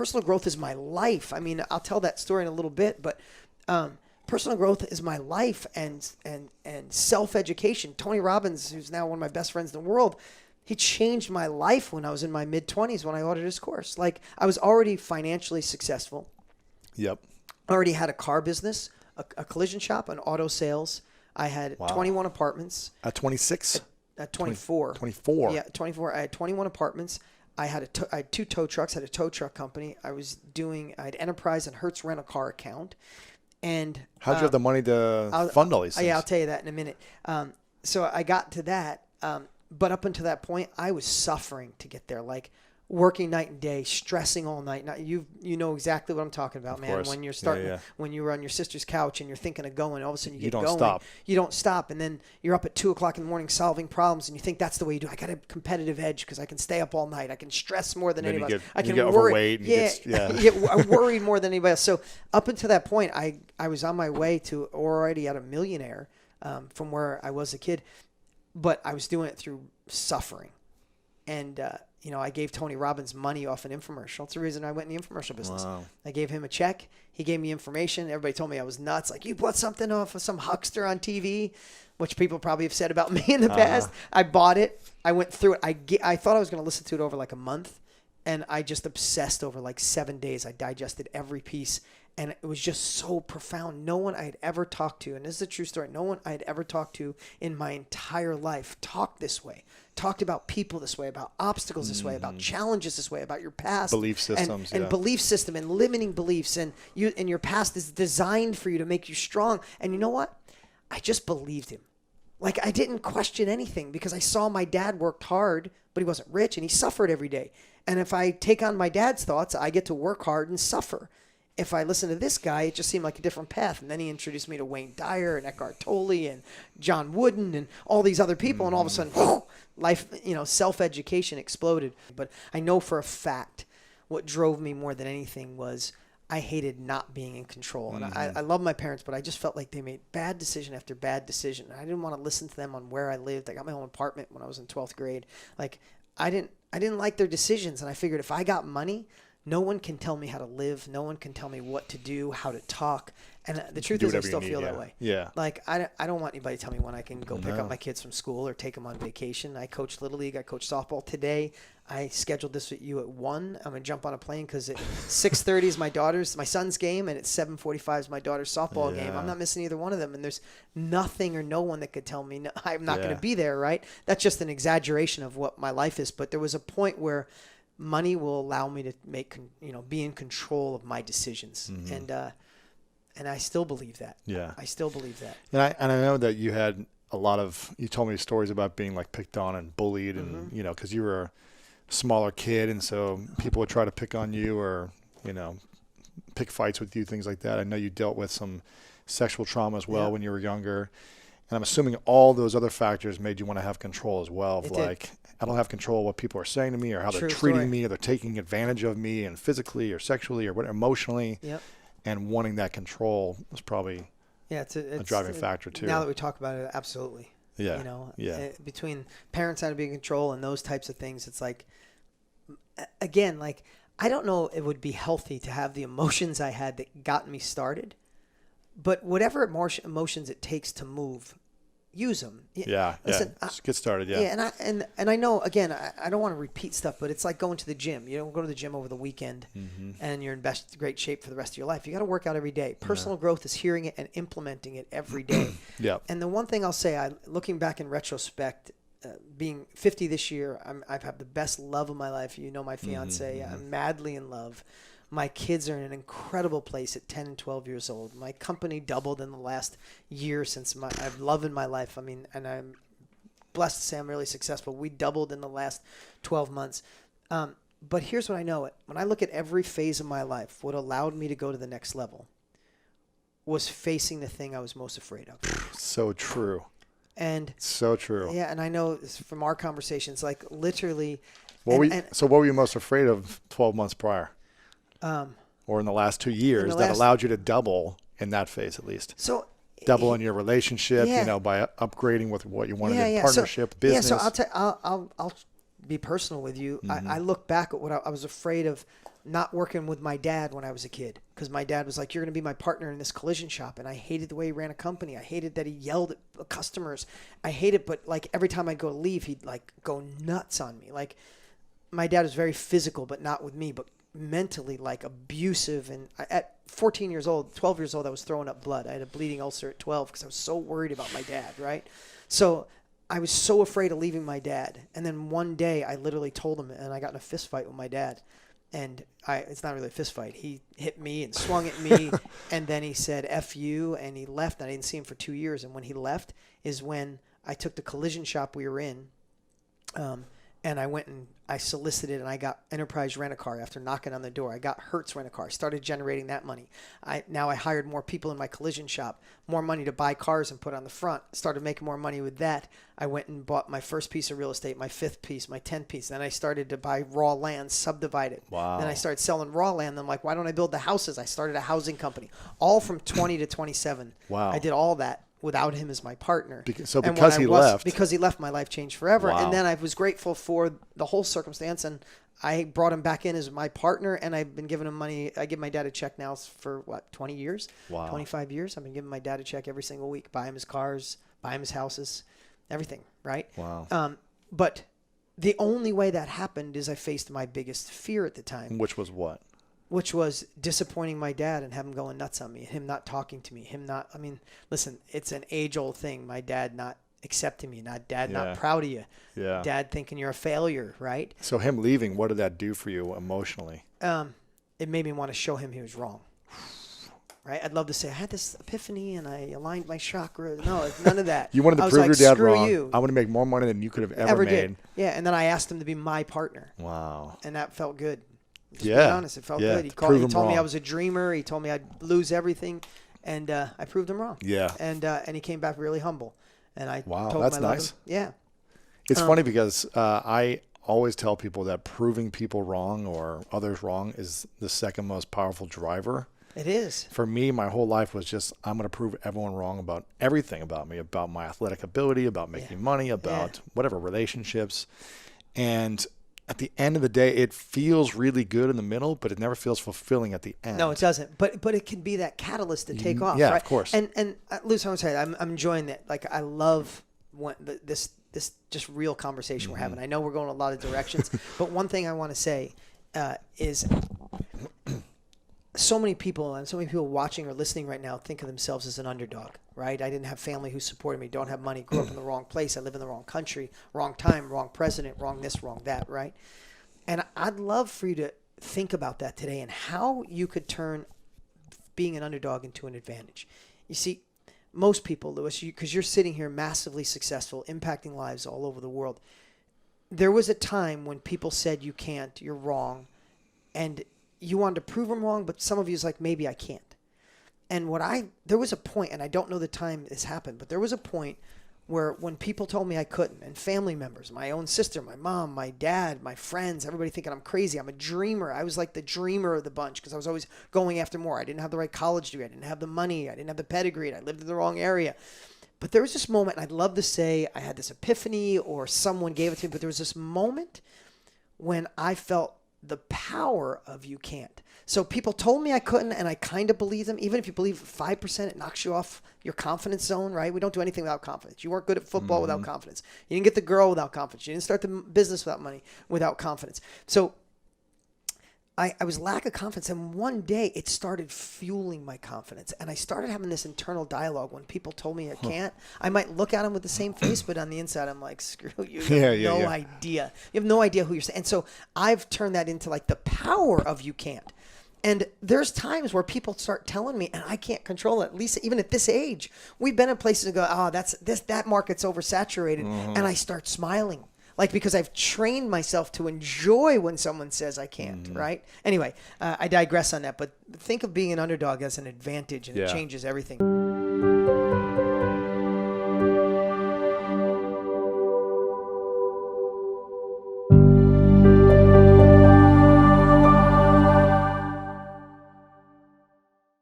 personal growth is my life. I mean, I'll tell that story in a little bit, but personal growth is my life, and self-education. Tony Robbins, who's now one of my best friends in the world, he changed my life when I was in my mid-20s when I ordered his course. Like, I was already financially successful. Yep. I already had a car business, a collision shop, an auto sales. I had 21 apartments. At 26? At 24. 24. Yeah, 24. I had 21 apartments. I had two tow trucks. I had a tow truck company. I had Enterprise and Hertz rental car account. And how'd you have the money to fund all these things? Yeah, I'll tell you that in a minute. So I got to that. But up until that point, I was suffering to get there. Like, working night and day, stressing all night. Now, you know exactly what I'm talking about, man. When you're starting, when you were on your sister's couch and you're thinking of going, all of a sudden you get going. Stop. You don't stop. And then you're up at 2 o'clock in the morning solving problems, and you think that's the way you do. I got a competitive edge because I can stay up all night. I can stress more than anybody else. I can get worry. Overweight. I worried more than anybody else. So up until that point, I was on my way to already at a millionaire from where I was a kid, but I was doing it through suffering. And, I gave Tony Robbins money off an infomercial. That's the reason I went in the infomercial business. Wow. I gave him a check. He gave me information. Everybody told me I was nuts. Like, you bought something off of some huckster on TV, which people probably have said about me in the past. I bought it. I went through it. I thought I was going to listen to it over like a month, and I just obsessed over like 7 days. I digested every piece, and it was just so profound. No one I had ever talked to, and this is a true story, no one I had ever talked to in my entire life talked this way. Talked about people this way, about obstacles this way, about challenges this way, about your past. Belief systems, and belief system and limiting beliefs. And your past is designed for you to make you strong. And you know what? I just believed him. Like, I didn't question anything because I saw my dad worked hard, but he wasn't rich, and he suffered every day. And if I take on my dad's thoughts, I get to work hard and suffer. If I listen to this guy, it just seemed like a different path. And then he introduced me to Wayne Dyer and Eckhart Tolle and John Wooden and all these other people. And all of a sudden, life, self-education exploded. But I know for a fact what drove me more than anything was I hated not being in control. And I love my parents, but I just felt like they made bad decision after bad decision. I didn't want to listen to them on where I lived. I got my own apartment when I was in 12th grade. Like, I didn't like their decisions. And I figured if I got money, no one can tell me how to live. No one can tell me what to do, how to talk. And the truth is, I still feel that way. Yeah. Like, I don't want anybody to tell me when I can go pick up my kids from school or take them on vacation. I coach Little League. I coach softball today. I scheduled this with you at 1. I'm going to jump on a plane because at 6:30 is my son's game, and at 7:45 is my daughter's softball game. I'm not missing either one of them. And there's nothing or no one that could tell me I'm not going to be there, right? That's just an exaggeration of what my life is. But there was a point where money will allow me to be in control of my decisions. And I still believe that. Yeah. I still believe that. And I know that you had you told me stories about being like picked on and bullied and, because you were a smaller kid. And so people would try to pick on you or, pick fights with you, things like that. I know you dealt with some sexual trauma as well when you were younger. And I'm assuming all those other factors made you want to have control as well. I don't have control of what people are saying to me or how they're treating me, or they're taking advantage of me and physically or sexually or emotionally. Yep. And wanting that control was probably it's a driving factor too. Now that we talk about it, absolutely. Yeah. Between parents having to be in control and those types of things, it's like, again, like, I don't know it would be healthy to have the emotions I had that got me started, but whatever emotions it takes to move, use them. Listen, just get started. And I know, again, I don't want to repeat stuff, but it's like going to the gym. You don't go to the gym over the weekend and you're in great shape for the rest of your life. You got to work out every day. Personal growth is hearing it and implementing it every day. And the one thing I'll say, looking back in retrospect, being 50 this year, I've had the best love of my life. My fiance, I'm madly in love. My kids are in an incredible place at 10 and 12 years old. My company doubled in the last year since I've love in my life. I mean, and I'm blessed to say I'm really successful. We doubled in the last 12 months. But here's what I know. When I look at every phase of my life, what allowed me to go to the next level was facing the thing I was most afraid of. So true. And so true. Yeah, and I know from our conversations, like literally. So what were you most afraid of 12 months prior? Or in the last 2 years that allowed you to double in that phase at least? So double in your relationship, by upgrading with what you wanted in partnership, business. Yeah, so I'll be personal with you. I look back at what I was afraid of not working with my dad when I was a kid, because my dad was like, you're going to be my partner in this collision shop. And I hated the way he ran a company. I hated that he yelled at customers. I hated, but like every time I'd go to leave, he'd like go nuts on me. Like my dad was very physical, but not with me, but mentally like abusive. And at 14 years old, 12 years old, I was throwing up blood. I had a bleeding ulcer at 12 because I was so worried about my dad, right? So I was so afraid of leaving my dad. And then one day I literally told him, and I got in a fist fight with my dad. And it's not really a fist fight. He hit me and swung at me, and then he said, F you, and he left. And I didn't see him for 2 years. And when he left is when I took the collision shop we were in, and I went and I solicited, and I got Enterprise Rent-A-Car after knocking on the door. I got Hertz Rent-A-Car. Started generating that money. Now I hired more people in my collision shop, more money to buy cars and put on the front. Started making more money with that. I went and bought my first piece of real estate, my 5th piece, my 10th piece. Then I started to buy raw land, subdivide it. Wow. Then I started selling raw land. Then I'm like, why don't I build the houses? I started a housing company, all from 20 to 27. Wow. I did all that without him as my partner. So because he left. Because he left, my life changed forever. Wow. And then I was grateful for the whole circumstance, and I brought him back in as my partner, and I've been giving him money. I give my dad a check now for, 20 years? Wow. 25 years. I've been giving my dad a check every single week, buy him his cars, buy him his houses, everything, right? Wow. But the only way that happened is I faced my biggest fear at the time. Which was what? Which was disappointing my dad and have him going nuts on me, him not talking to me, listen, it's an age-old thing. My dad not accepting me, not proud of you, dad thinking you're a failure, right? So him leaving, what did that do for you emotionally? It made me want to show him he was wrong, right? I'd love to say I had this epiphany and I aligned my chakra. No, none of that. You wanted to prove like, your dad screw wrong. You. I want to make more money than you could have ever made. Did. Yeah, and then I asked him to be my partner. Wow. And that felt good. Just yeah. being honest, it felt good. He told me I was a dreamer. He told me I'd lose everything, and I proved him wrong. Yeah. And he came back really humble, and I told him that's I loved nice. him. Yeah. It's funny because I always tell people that proving people wrong or others wrong is the second most powerful driver. It is. For me, my whole life was just, I'm going to prove everyone wrong about everything about me, about my athletic ability, about making money, about whatever, relationships. And at the end of the day, it feels really good in the middle, but it never feels fulfilling at the end. No, it doesn't. But it can be that catalyst to take off. Yeah, right? of course. And Luce, I want to say I'm enjoying that. Like I love this just real conversation we're having. I know we're going a lot of directions, but one thing I want to say is so many people watching or listening right now think of themselves as an underdog, right? I didn't have family who supported me, don't have money, grew up in the wrong place, I live in the wrong country, wrong time, wrong president, wrong this, wrong that, right? And I'd love for you to think about that today and how you could turn being an underdog into an advantage. You see, most people, Lewis, because you're sitting here massively successful, impacting lives all over the world, there was a time when people said you can't, you're wrong, and you wanted to prove them wrong, but some of you is like, maybe I can't. And there was a point, and I don't know the time this happened, but there was a point where when people told me I couldn't, and family members, my own sister, my mom, my dad, my friends, everybody thinking I'm crazy. I'm a dreamer. I was like the dreamer of the bunch because I was always going after more. I didn't have the right college degree. I didn't have the money. I didn't have the pedigree. I lived in the wrong area. But there was this moment, and I'd love to say I had this epiphany or someone gave it to me, but there was this moment when I felt the power of you can't. So people told me I couldn't, and I kind of believe them. Even if you believe 5%, it knocks you off your confidence zone, right? We don't do anything without confidence. You weren't good at football without confidence. You didn't get the girl without confidence. You didn't start the business without money, without confidence. So I was lack of confidence, and one day it started fueling my confidence, and I started having this internal dialogue. When people told me I can't, I might look at them with the same face, but on the inside I'm like, screw you. You have no idea. You have no idea who you're saying. And so I've turned that into like the power of you can't. And there's times where people start telling me, and I can't control it. At least even at this age, we've been in places and go, that market's oversaturated, and I start smiling. Like, because I've trained myself to enjoy when someone says I can't, right? Anyway, I digress on that, but think of being an underdog as an advantage, and it changes everything.